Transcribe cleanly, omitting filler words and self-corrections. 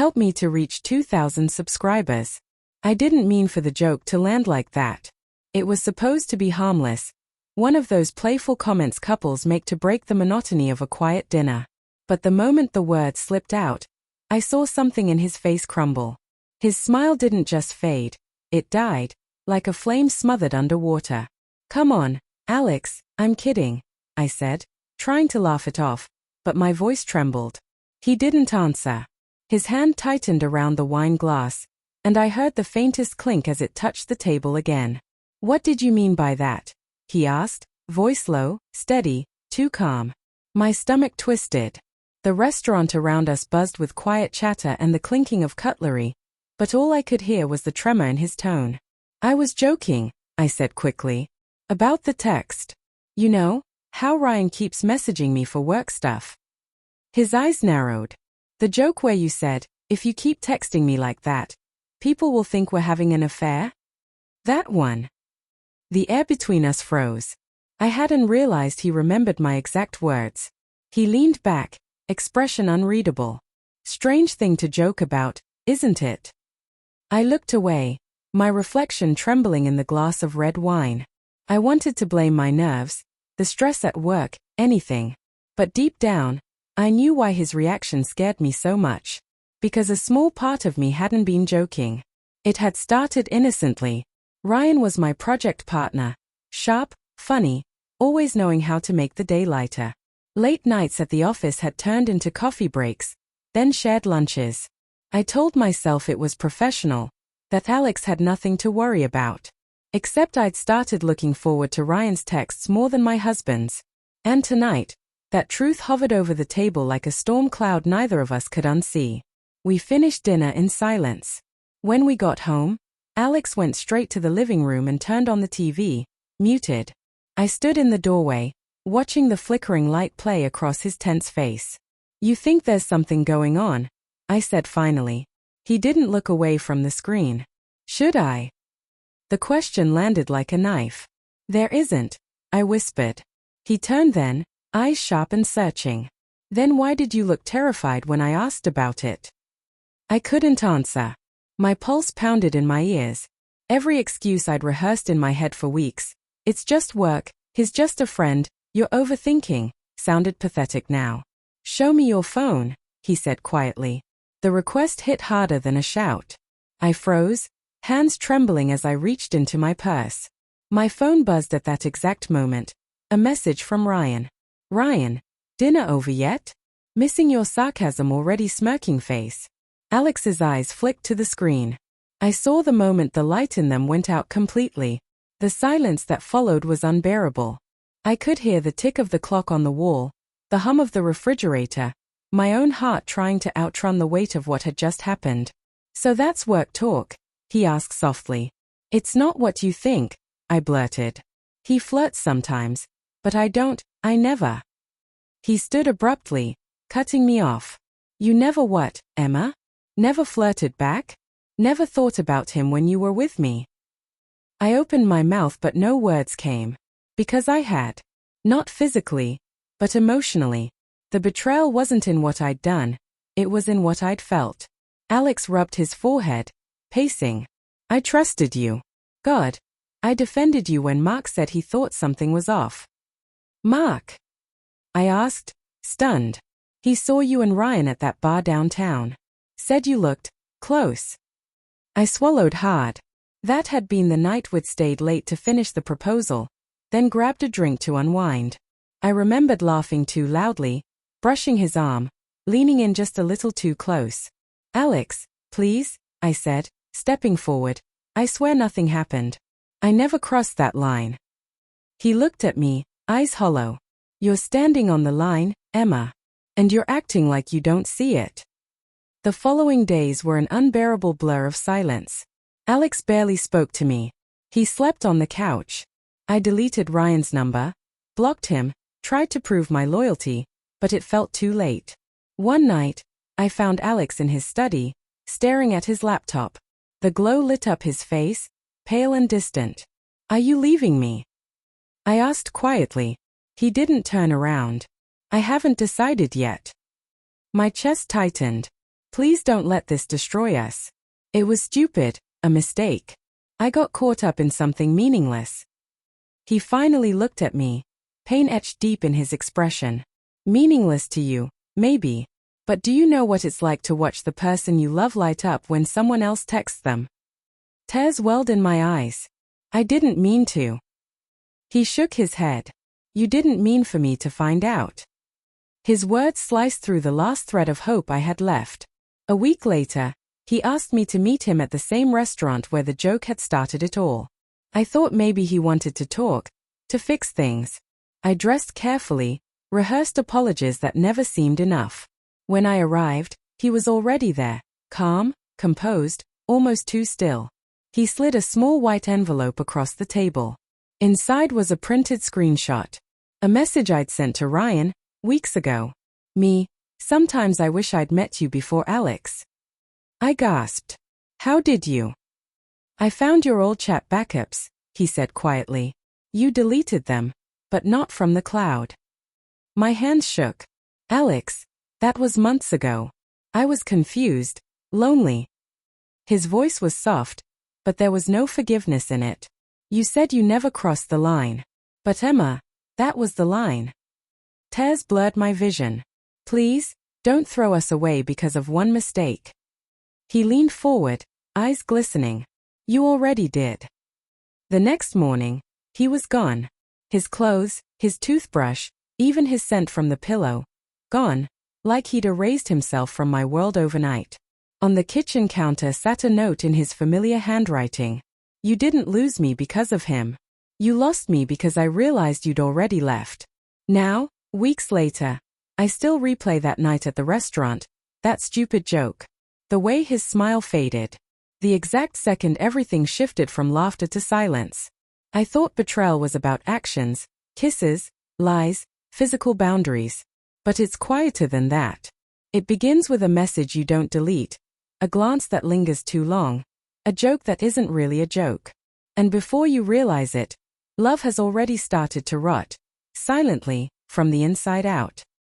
Help me to reach 2,000 subscribers. I didn't mean for the joke to land like that. It was supposed to be harmless. One of those playful comments couples make to break the monotony of a quiet dinner. But the moment the words slipped out, I saw something in his face crumble. His smile didn't just fade, it died, like a flame smothered under water. Come on, Alex, I'm kidding, I said, trying to laugh it off, but my voice trembled. He didn't answer. His hand tightened around the wine glass, and I heard the faintest clink as it touched the table again. What did you mean by that? He asked, voice low, steady, too calm. My stomach twisted. The restaurant around us buzzed with quiet chatter and the clinking of cutlery, but all I could hear was the tremor in his tone. I was joking, I said quickly. About the text. You know, how Ryan keeps messaging me for work stuff. His eyes narrowed. The joke where you said, if you keep texting me like that, people will think we're having an affair? That one. The air between us froze. I hadn't realized he remembered my exact words. He leaned back, expression unreadable. Strange thing to joke about, isn't it? I looked away, my reflection trembling in the glass of red wine. I wanted to blame my nerves, the stress at work, anything. But deep down, I knew why his reaction scared me so much. Because a small part of me hadn't been joking. It had started innocently. Ryan was my project partner. Sharp, funny, always knowing how to make the day lighter. Late nights at the office had turned into coffee breaks, then shared lunches. I told myself it was professional, that Alex had nothing to worry about. Except I'd started looking forward to Ryan's texts more than my husband's. And tonight, that truth hovered over the table like a storm cloud neither of us could unsee. We finished dinner in silence. When we got home, Alex went straight to the living room and turned on the TV, muted. I stood in the doorway, watching the flickering light play across his tense face. You think there's something going on? I said finally. He didn't look away from the screen. Should I? The question landed like a knife. There isn't, I whispered. He turned then, eyes sharp and searching. Then why did you look terrified when I asked about it? I couldn't answer. My pulse pounded in my ears. Every excuse I'd rehearsed in my head for weeks. It's just work, he's just a friend, you're overthinking, sounded pathetic now. Show me your phone, he said quietly. The request hit harder than a shout. I froze, hands trembling as I reached into my purse. My phone buzzed at that exact moment. A message from Ryan. Ryan, dinner over yet? Missing your sarcasm already smirking face. Alex's eyes flicked to the screen. I saw the moment the light in them went out completely. The silence that followed was unbearable. I could hear the tick of the clock on the wall, the hum of the refrigerator, my own heart trying to outrun the weight of what had just happened. So that's work talk? He asked softly. It's not what you think, I blurted. He flirts sometimes, but I never. He stood abruptly, cutting me off. You never what, Emma? Never flirted back? Never thought about him when you were with me? I opened my mouth but no words came. Because I had. Not physically, but emotionally. The betrayal wasn't in what I'd done, it was in what I'd felt. Alex rubbed his forehead, pacing. I trusted you. God. I defended you when Mark said he thought something was off. Mark? I asked, stunned. He saw you and Ryan at that bar downtown. Said you looked close. I swallowed hard. That had been the night we'd stayed late to finish the proposal, then grabbed a drink to unwind. I remembered laughing too loudly, brushing his arm, leaning in just a little too close. Alex, please, I said, stepping forward. I swear nothing happened. I never crossed that line. He looked at me, eyes hollow. You're standing on the line, Emma. And you're acting like you don't see it. The following days were an unbearable blur of silence. Alex barely spoke to me. He slept on the couch. I deleted Ryan's number, blocked him, tried to prove my loyalty, but it felt too late. One night, I found Alex in his study, staring at his laptop. The glow lit up his face, pale and distant. Are you leaving me? I asked quietly. He didn't turn around. I haven't decided yet. My chest tightened. Please don't let this destroy us. It was stupid, a mistake. I got caught up in something meaningless. He finally looked at me, pain etched deep in his expression. Meaningless to you, maybe. But do you know what it's like to watch the person you love light up when someone else texts them? Tears welled in my eyes. I didn't mean to. He shook his head. You didn't mean for me to find out. His words sliced through the last thread of hope I had left. A week later, he asked me to meet him at the same restaurant where the joke had started it all. I thought maybe he wanted to talk, to fix things. I dressed carefully, rehearsed apologies that never seemed enough. When I arrived, he was already there, calm, composed, almost too still. He slid a small white envelope across the table. Inside was a printed screenshot. A message I'd sent to Ryan, weeks ago. Me, sometimes I wish I'd met you before Alex. I gasped. How did you? I found your old chat backups, he said quietly. You deleted them, but not from the cloud. My hands shook. Alex, that was months ago. I was confused, lonely. His voice was soft, but there was no forgiveness in it. You said you never crossed the line. But Emma, that was the line. Tears blurred my vision. Please, don't throw us away because of one mistake. He leaned forward, eyes glistening. You already did. The next morning, he was gone. His clothes, his toothbrush, even his scent from the pillow. Gone, like he'd erased himself from my world overnight. On the kitchen counter sat a note in his familiar handwriting. You didn't lose me because of him. You lost me because I realized you'd already left. Now, weeks later, I still replay that night at the restaurant, that stupid joke. The way his smile faded. The exact second everything shifted from laughter to silence. I thought betrayal was about actions, kisses, lies, physical boundaries. But it's quieter than that. It begins with a message you don't delete, a glance that lingers too long, a joke that isn't really a joke. And before you realize it, love has already started to rot, silently, from the inside out.